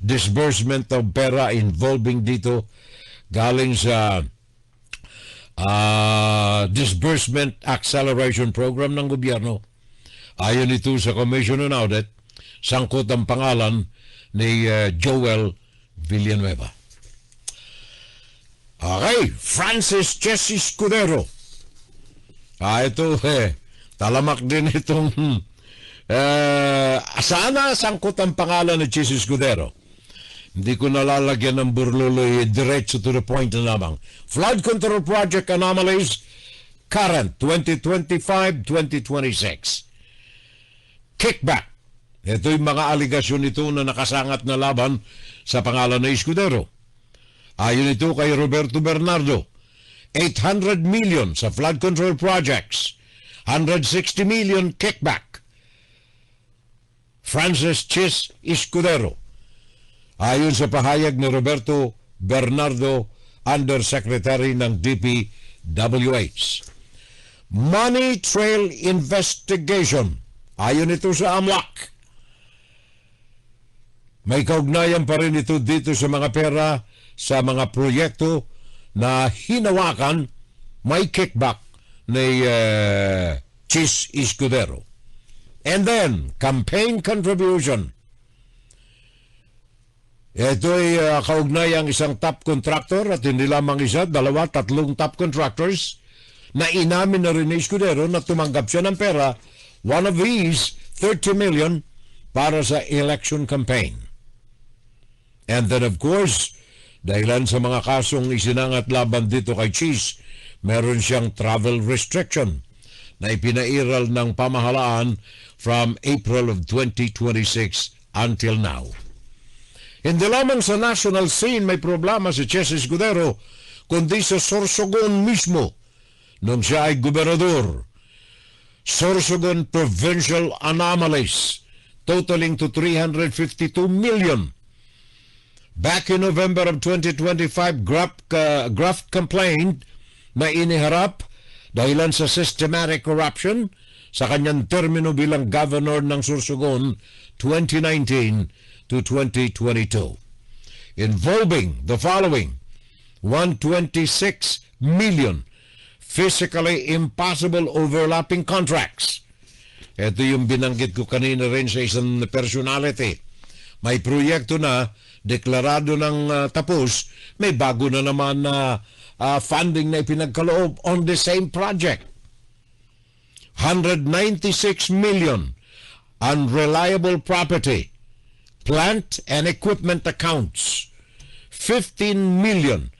disbursement of pera involving dito galing sa Disbursement Acceleration Program ng gobyerno. Ayon ito sa Commission on Audit, sangkot ang pangalan ni Joel Villanueva. Okay, Francis Chessy Escudero. Ito talamak din itong sana sangkot ang pangalan ni Chessy Escudero. Hindi ko nalalagyan ng burluloy, diretso to the point na lamang. Flood Control Project Anomalies, current 2025-2026. Kickback. Ito'y mga aligasyon nito na nakasangat na laban sa pangalan ni Escudero. Ayon ito kay Roberto Bernardo, 800 million sa flood control projects, 160 million kickback. Francis Chis Escudero. Ayon sa pahayag ni Roberto Bernardo, Undersecretary ng DPWH. Money Trail Investigation. Ayon ito sa AMLAC. May kaugnayan pa rin ito dito sa mga pera sa mga proyekto na hinawakan may kickback ni Chis Escudero. And then, campaign contribution. Ito'y kaugnayang isang top contractor at hindi lamang isa, dalawa, tatlong top contractors na inamin na rin ni Escudero na tumanggap siya ng pera. One of these, 30 million para sa election campaign. And then of course, dahilan sa mga kasong isinangat laban dito kay Chis, meron siyang travel restriction na ipinairal ng pamahalaan from April of 2026 until now. Hindi lamang sa national scene may problema si Chis Escudero, kundi sa Sorsogon mismo nung siya ay gobernador. Sorsogon provincial anomalies totaling to 352 million. Back in November of 2025, graft complaint na iniharap dahilan sa systematic corruption sa kanyang termino bilang governor ng Sorsogon 2019 to 2022, involving the following: 126 million physically impossible overlapping contracts. Ito yung binanggit ko kanina rin sa isang personality. May proyekto na, deklarado ng tapos, may bago na naman na funding na ipinagkaloob on the same project. 196 million unreliable property, plant and equipment accounts. 15 million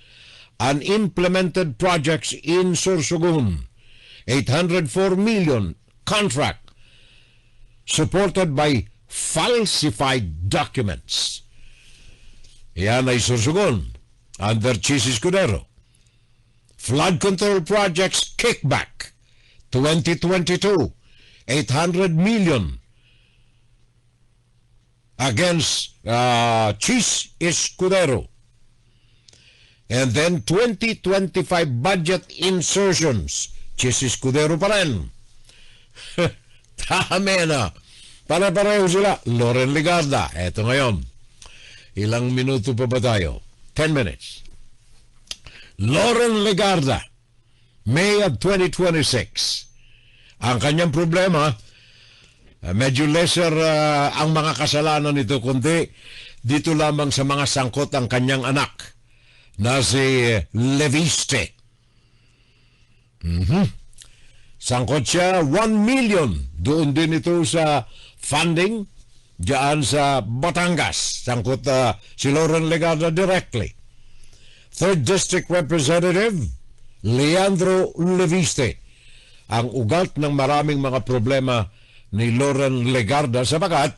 unimplemented projects in Sorsogon. 804 million contract supported by falsified documents. Yan ay Sorsogon under Chis Escudero. Flood control projects kickback 2022, 800 million against Chis Escudero. And then 2025 budget insertions, Chis Escudero pa rin. Tama na. Para-pareho sila. Loren Legarda. Eto ngayon. Ilang minuto pa ba tayo? 10 minutes. Loren Legarda, May of 2026. Ang kanyang problema, medyo lesser ang mga kasalanan nito, kundi dito lamang sa mga sangkot ang kanyang anak na si Leviste. Sangkot siya 1 million. Doon din ito sa funding diyan sa Batangas. Sangkot si Loren Legarda directly. 3rd District Representative Leandro Leviste. Ang ugat ng maraming mga problema ni Loren Legarda sapagat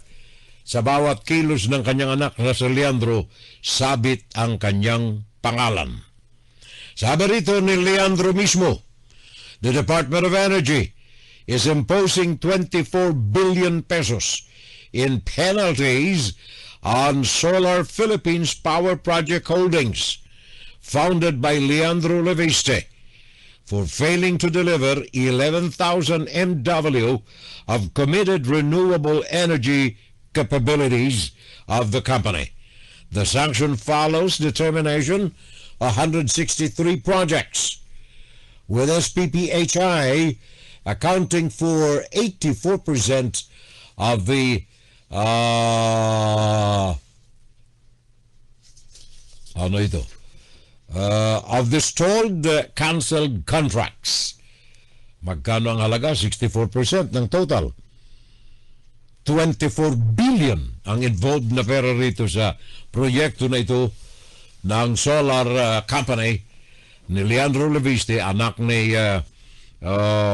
sa bawat kilos ng kanyang anak na si Leandro, sabit ang kanyang pangalan. Sabi rito ni Leandro mismo, the Department of Energy is imposing 24 billion pesos in penalties on Solar Philippines Power Project Holdings, founded by Leandro Leviste, for failing to deliver 11,000 MW of committed renewable energy capabilities of the company. The sanction follows the termination of 163 projects, with SPPHI accounting for 84% of the of the stalled canceled contracts. Magkano ang halaga? 64% ng total. 24 billion ang involved na pera rito sa proyekto na ito ng solar company ni Leandro Leviste, anak ni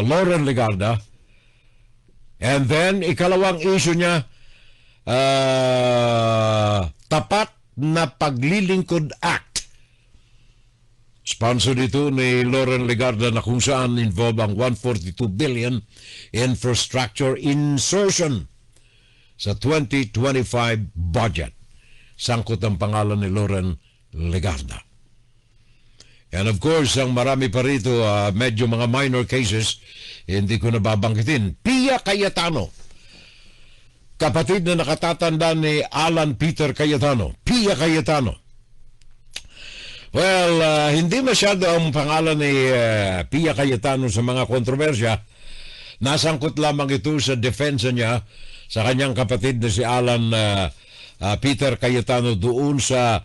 Loren Legarda. And then, ikalawang issue niya, Tapat na Paglilingkod Act. Sponsor dito ni Loren Legarda na kung saan involved ang 142 billion infrastructure insertion sa 2025 budget. Sangkot ang pangalan ni Loren Legarda. And of course, ang marami pa rito, medyo mga minor cases, hindi ko nababanggitin. Pia Cayetano, kapatid na nakatatanda ni Alan Peter Cayetano. Pia Cayetano. Well, hindi masyado ang pangalan ni Pia Cayetano sa mga kontrobersya. Nasangkot lamang ito sa defensa niya sa kanyang kapatid na si Alan Peter Cayetano doon sa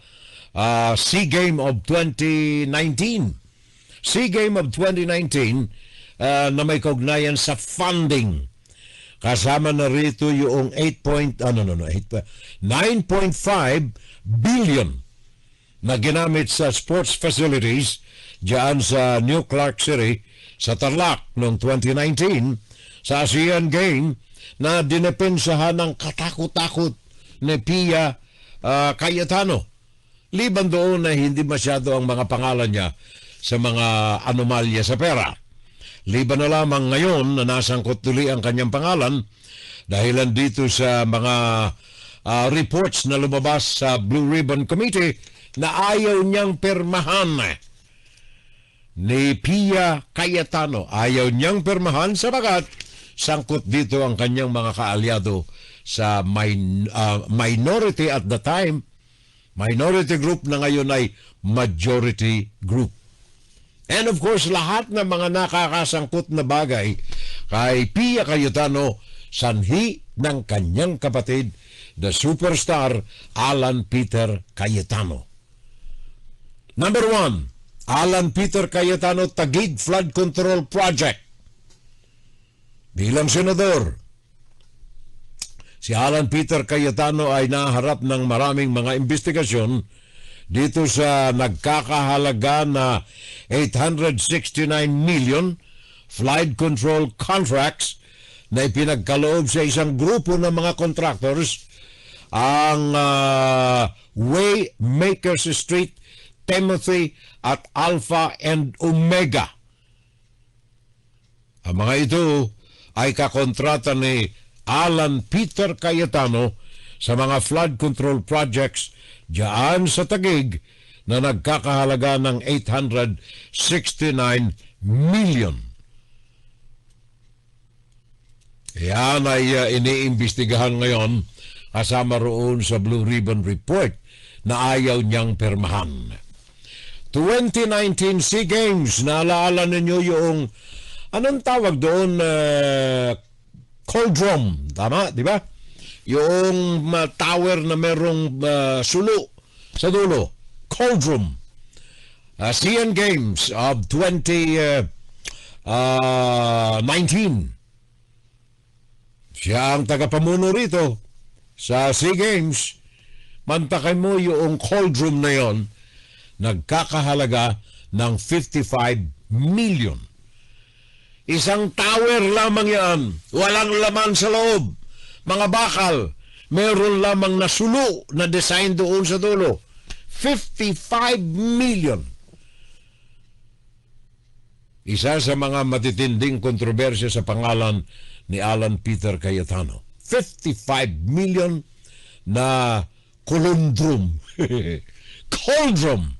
SEA Game of 2019. SEA Game of 2019 na may kaugnayan sa funding. Kasama na rito yung 9.5 billion na ginamit sa sports facilities diyan sa New Clark City sa Tarlac noong 2019 sa ASEAN Game na dinepensahan ng katakot-takot ni Pia Cayetano. Liban doon na hindi masyado ang mga pangalan niya sa mga anomalya sa pera. Liban na lamang ngayon na nasangkot tuli ang kanyang pangalan dahilan dito sa mga reports na lumabas sa Blue Ribbon Committee na ayaw niyang pirmahan ni Pia Cayetano. Ayaw niyang permahan sabagat sangkot dito ang kanyang mga kaalyado sa minority at the time. Minority group na ngayon ay majority group. And of course, lahat ng mga nakakasangkot na bagay kay Pia Cayetano, sanhi ng kanyang kapatid, the superstar Alan Peter Cayetano. Number 1, Alan Peter Cayetano, Taguig Flood Control Project. Bilang senador, si Alan Peter Cayetano ay naharap ng maraming mga investigasyon dito sa nagkakahalaga na 869 million flood control contracts na ipinagkaloob sa isang grupo ng mga contractors, ang Waymakers Street, Timothy at Alpha and Omega. Ang mga ito ay kakontrata ni Alan Peter Cayetano sa mga flood control projects diyan sa Taguig na nagkakahalaga ng 869 million. Yan ay iniimbestigahan ngayon kasama roon sa Blue Ribbon Report na ayaw niyang permahan. 2019 SEA Games, naalala ninyo yung anong tawag doon, cauldron, tama, di ba? Yung tower na merong sulo sa dulo, cauldron. SEA Games of 2019. Siya ang tagapamuno rito sa SEA Games. Mantakay mo yung cauldron na yon, nagkakahalaga ng 55 million. Isang tower lamang yan. Walang laman sa loob. Mga bakal. Meron lamang na sulo na design doon sa dulo. 55 million. Isa sa mga matitinding kontrobersya sa pangalan ni Alan Peter Cayetano. 55 million na kulundrum. Cauldron.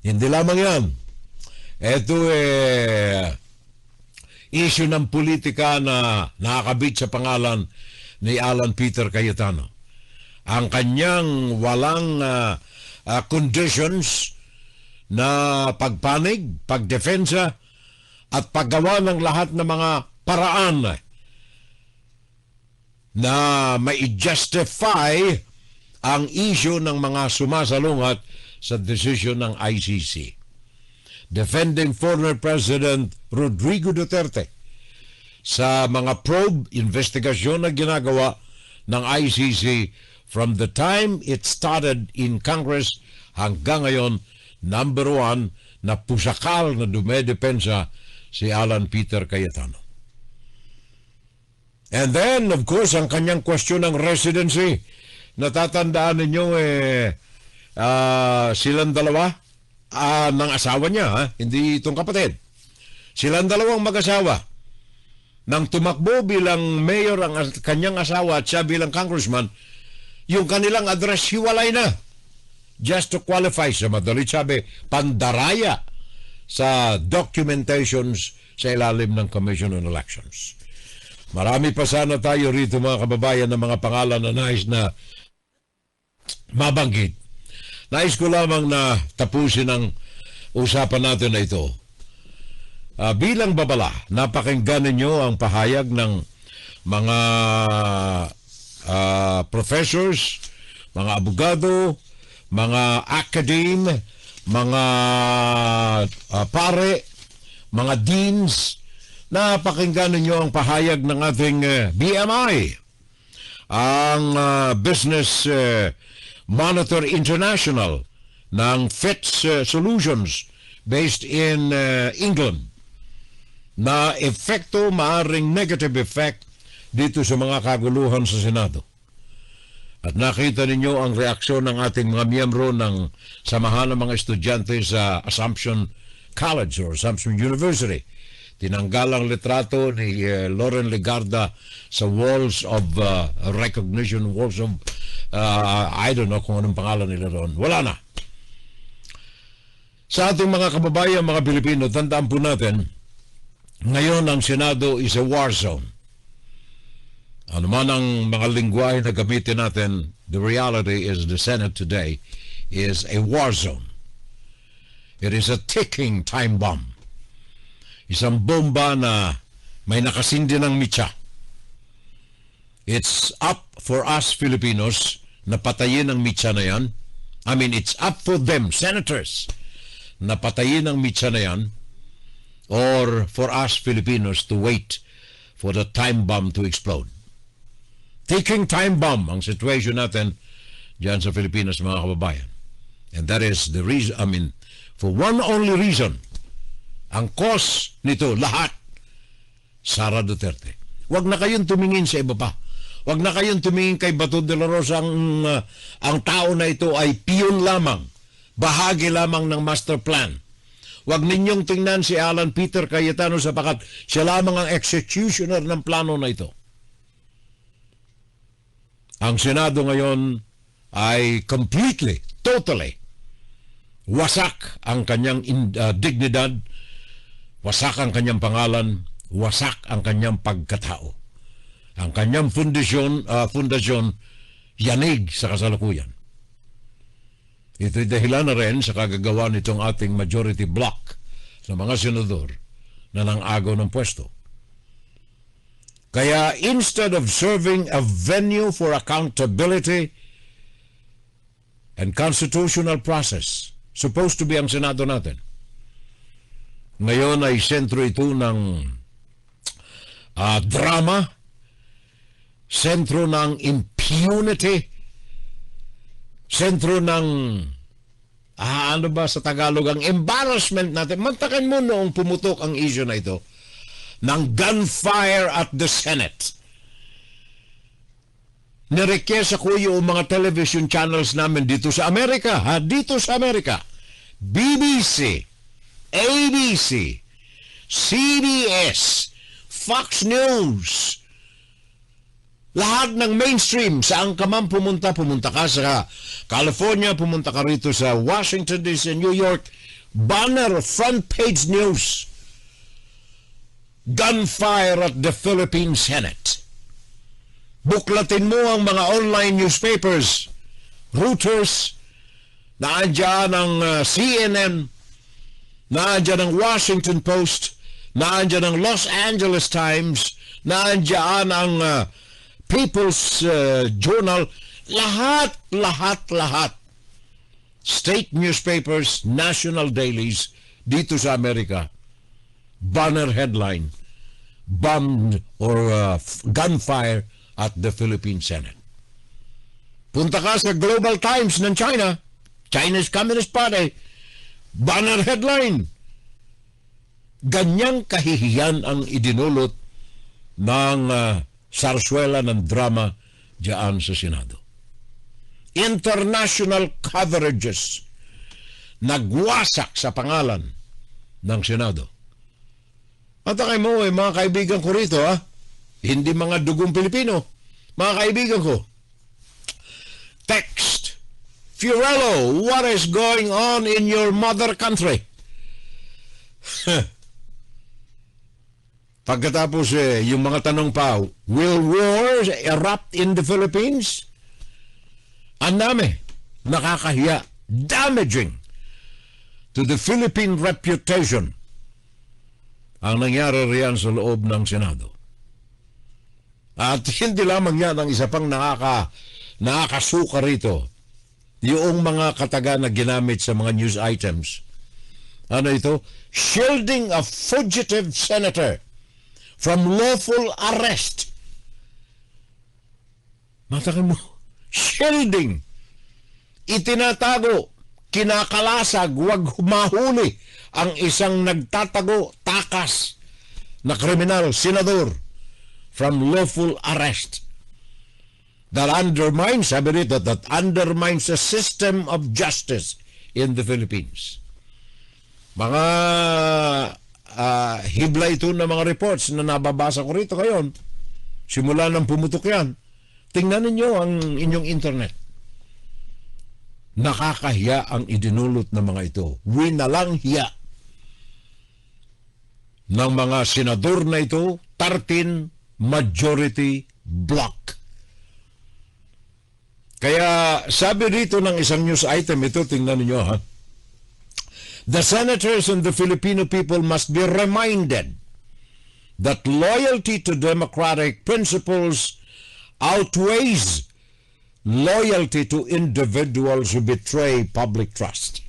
Hindi lamang yan. Ito issue ng politika na nakakabit sa pangalan ni Alan Peter Cayetano. Ang kanyang walang conditions na pagpanig, pagdefensa at paggawa ng lahat ng mga paraan na mai-justify ang issue ng mga sumasalungat sa desisyon ng ICC. Defending former President Rodrigo Duterte sa mga probe, investigasyon na ginagawa ng ICC from the time it started in Congress hanggang ngayon, number 1 na pusakal na dumedepensa si Alan Peter Cayetano. And then, of course, ang kanyang question ng residency. Natatandaan ninyo silang dalawa ng asawa niya, hindi itong kapatid. Silang dalawang mag-asawa. Nang tumakbo bilang mayor ang kanyang asawa at siya bilang congressman, yung kanilang address hiwalay na. Just to qualify, sa madalit sabi, pandaraya sa documentations sa ilalim ng Commission on Elections. Marami pa sana tayo rito mga kababayan ng mga pangalan na nais na mabanggit. Nais ko lamang na tapusin ang usapan natin na ito. Bilang babala, napakinggan ninyo ang pahayag ng mga professors, mga abogado, mga academe, mga pare, mga deans. Napakinggan ninyo ang pahayag ng ating BMI, ang Business Monitor International ng FITS Solutions based in England, na epekto, maaring negative effect dito sa mga kaguluhan sa Senado. At nakita ninyo ang reaksyon ng ating mga miyembro ng samahan ng mga estudyante sa Assumption College or Assumption University. Tinanggal ang litrato ni Loren Legarda sa walls of recognition, walls of I don't know kung anong pangalan nila doon. Wala na. Sa ating mga kababayan, mga Pilipino, tandaan po natin, ngayon ang Senado is a war zone. Ano man ang mga lingwahe na gamitin natin, the reality is the Senate today is a war zone. It is a ticking time bomb. Isang bomba na may nakasindi ng mitsa. It's up for us Filipinos na patayin ang mitsa na yan. I mean, it's up for them, senators, na patayin ang mitsa na yan, or for us Filipinos to wait for the time bomb to explode. Ticking time bomb ang situation natin dyan sa Pilipinas, mga kababayan. And that is the reason, I mean, for one only reason, ang cause nito lahat, Sara Duterte. Huwag na kayong tumingin sa iba pa. Huwag na kayong tumingin kay Bato de la Rosa. Ang tao na ito ay piyon lamang, bahagi lamang ng master plan. Huwag ninyong tingnan si Alan Peter Cayetano sapagat siya lamang ang executioner ng plano na ito. Ang Senado ngayon ay completely, totally wasak ang kanyang dignidad, wasak ang kanyang pangalan, wasak ang kanyang pagkatao. Ang kanyang fundasyon yanig sa kasalukuyan. Ito'y dahilan na rin sa kagagawa nitong ating majority block ng mga senador na nang-agaw ng pwesto. Kaya instead of serving a venue for accountability and constitutional process, supposed to be ang Senado natin, ngayon ay sentro ito ng drama, sentro ng impunity, sentro ng ano ba sa Tagalog ang embarrassment natin. Mantakan mo noong pumutok ang issue na ito ng gunfire at the Senate. Nirequest ako yung mga television channels namin dito sa Amerika, dito sa Amerika. BBC, ABC, CBS, Fox News, lahat ng mainstream, saan ka man pumunta ka sa California, pumunta ka rito sa Washington DC, New York, banner, front page news, gunfire at the Philippine Senate. Buklatin mo ang mga online newspapers, Reuters, naandyan ang CNN, naandyan ang Washington Post, naandyan ang Los Angeles Times, naandyan ang People's Journal, lahat. State newspapers, national dailies, dito sa Amerika, banner headline, bombed or gunfire at the Philippine Senate. Punta ka sa Global Times ng China, Chinese Communist Party, banner headline. Ganyang kahihiyan ang idinulot ng sarswela ng drama diyan sa Senado. International coverages nagwasak sa pangalan ng Senado. At mo, mga kaibigan ko rito, hindi mga dugong Pilipino, mga kaibigan ko. Text, Fiorello, what is going on in your mother country? Pagkatapos yung mga tanong pa, will wars erupt in the Philippines? Ang dami, nakakahiya, damaging to the Philippine reputation ang nangyari riyan sa loob ng Senado. At hindi lamang yan ang isa pang nakakasuka rito, yung mga kataga na ginamit sa mga news items. Ano ito? Shielding a fugitive senator from lawful arrest. Matakan mo, shielding. Itinatago, kinakalasag, wag humahuli ang isang nagtatago, takas na kriminal, senador, from lawful arrest. That undermines, sabi rito, that undermines the system of justice in the Philippines. Mga hibla ito ng mga reports na nababasa ko rito ngayon. Simula nang pumutok yan. Tingnan ninyo ang inyong internet. Nakakahiya ang idinulot ng mga ito. Winalang hiya ng mga senador na ito, 13 majority block. Kaya sabi dito ng isang news item, ito tingnan niyo ha. The senators and the Filipino people must be reminded that loyalty to democratic principles outweighs loyalty to individuals who betray public trust.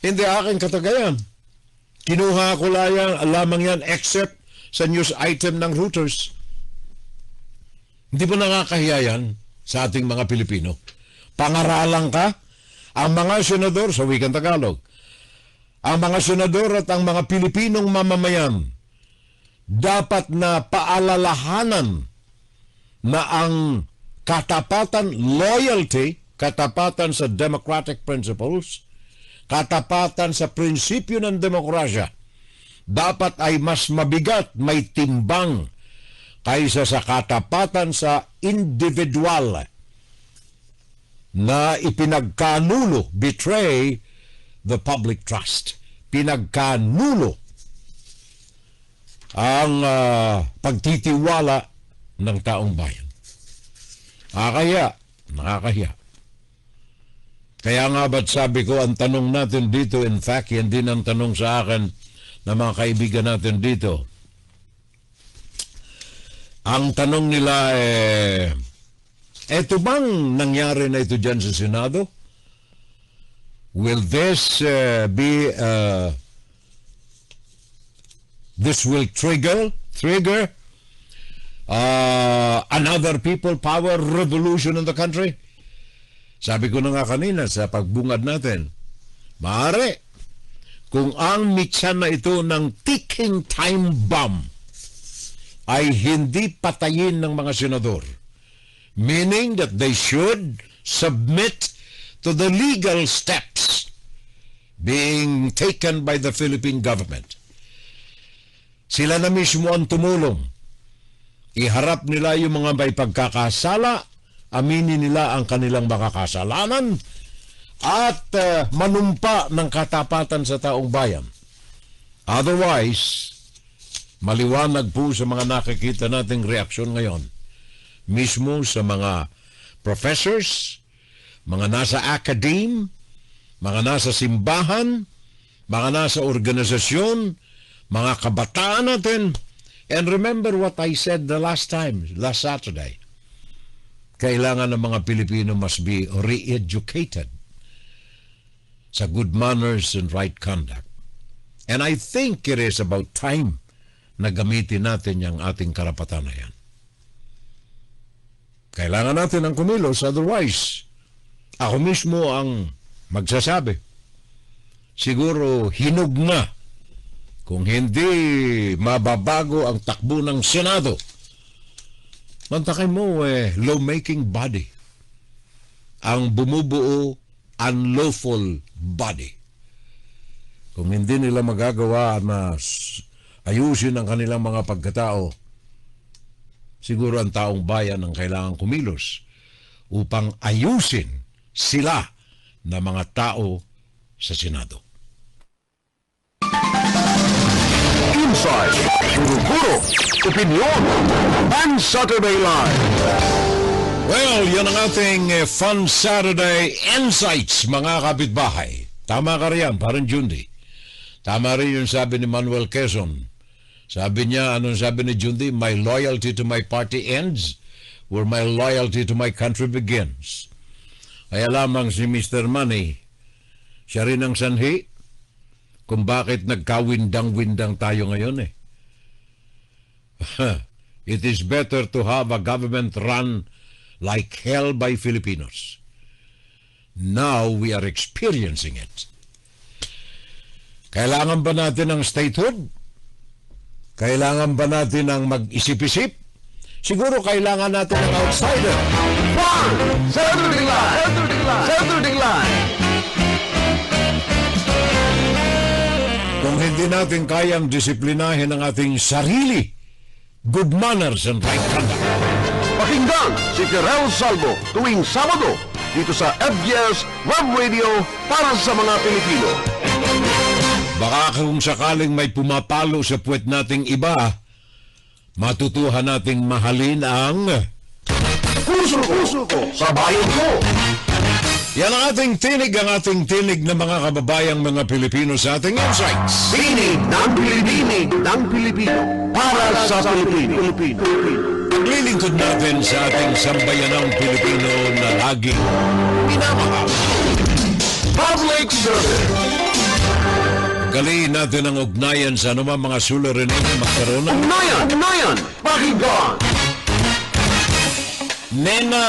Hindi aking katagayan. Kinuha ko lamang yan except sa news item ng Reuters. Hindi ba nakakahiya yan sa ating mga Pilipino? Pangaralan ka, ang mga senador, sa wikang Tagalog, ang mga senador at ang mga Pilipinong mamamayan dapat na paalalahanan na ang katapatan, loyalty, katapatan sa democratic principles, katapatan sa prinsipyo ng demokrasya, dapat ay mas mabigat, may timbang kaysa sa katapatan sa individual na ipinagkanulo, betray the public trust. Pinagkanulo ang pagtitiwala ng taong bayan. Nakakahiya. Kaya nga ba't sabi ko, ang tanong natin dito, in fact, yan din ang tanong sa akin ng mga kaibigan natin dito. Ang tanong nila eto bang nangyari na ito dyan sa Senado? Will this this will trigger another people power revolution in the country? Sabi ko na nga kanina sa pagbungad natin, maaari kung ang mitsan na ito ng ticking time bomb ay hindi patayin ng mga senador, meaning that they should submit to the legal steps being taken by the Philippine government. Sila na mismo ang tumulong. Iharap nila yung mga may pagkakasala, aminin nila ang kanilang makakasalanan, at manumpa ng katapatan sa taong bayan. Otherwise, maliwanag po sa mga nakikita nating reaksyon ngayon, mismo sa mga professors, mga nasa academe, mga nasa simbahan, mga nasa organisasyon, mga kabataan natin. And remember what I said the last Saturday. Kailangan ng mga Pilipino must be re-educated sa good manners and right conduct. And I think it is about time na gamitin natin yung ating karapatan na yan. Kailangan natin ang kumilos, otherwise, ako mismo ang magsasabi. Siguro hinog na kung hindi mababago ang takbo ng Senado. Mantakay mo, lawmaking body. Ang bumubuo, unlawful body. Kung hindi nila magagawa na ayusin ang kanilang mga pagkatao, siguro ang taong bayan ang kailangang kumilos upang ayusin sila na mga tao sa Senado. Inside, Guro-Guro, Opinion, and Saturday Live. Well, yun ang ating Fun Saturday Insights, mga kapitbahay. Tama ka riyan, parang Jundi. Tama rin yung sabi ni Manuel Quezon. Sabi niya, anong sabi ni Jundi? My loyalty to my party ends where my loyalty to my country begins. Kaya lamang si Mr. Money, siya rin ang sanhi kung bakit nagkawindang-windang tayo ngayon . It is better to have a government run like hell by Filipinos. Now we are experiencing it. Kailangan ba natin ng statehood? Kailangan ba natin ng mag-isip-isip? Siguro kailangan natin ng outsider. Saturday Live! Saturday Live! Kung hindi natin kayang disiplinahin ang ating sarili, good manners and right conduct. Pakinggan si Kirel Salvo tuwing Sabado, dito sa FBS Web Radio para sa mga Pilipino. Baka kung sakaling may pumapalo sa puwet nating iba, matutuhan nating mahalin ang... Puso ko sa bayan ko. Yan ang ating tinig ng mga kababayang mga Pilipino sa ating insights. Tinig ng Pilipino para sa Pilipino. Paglilingkod natin sa ating sambayanang Pilipino na laging minamahal. Public service. Galiin natin ang ugnayan sa anumang mga suliranin na magkaroon ng Ugnayan, pakinggan. Nena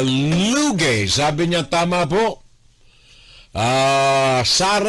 Luge, sabi niya tama po. Sara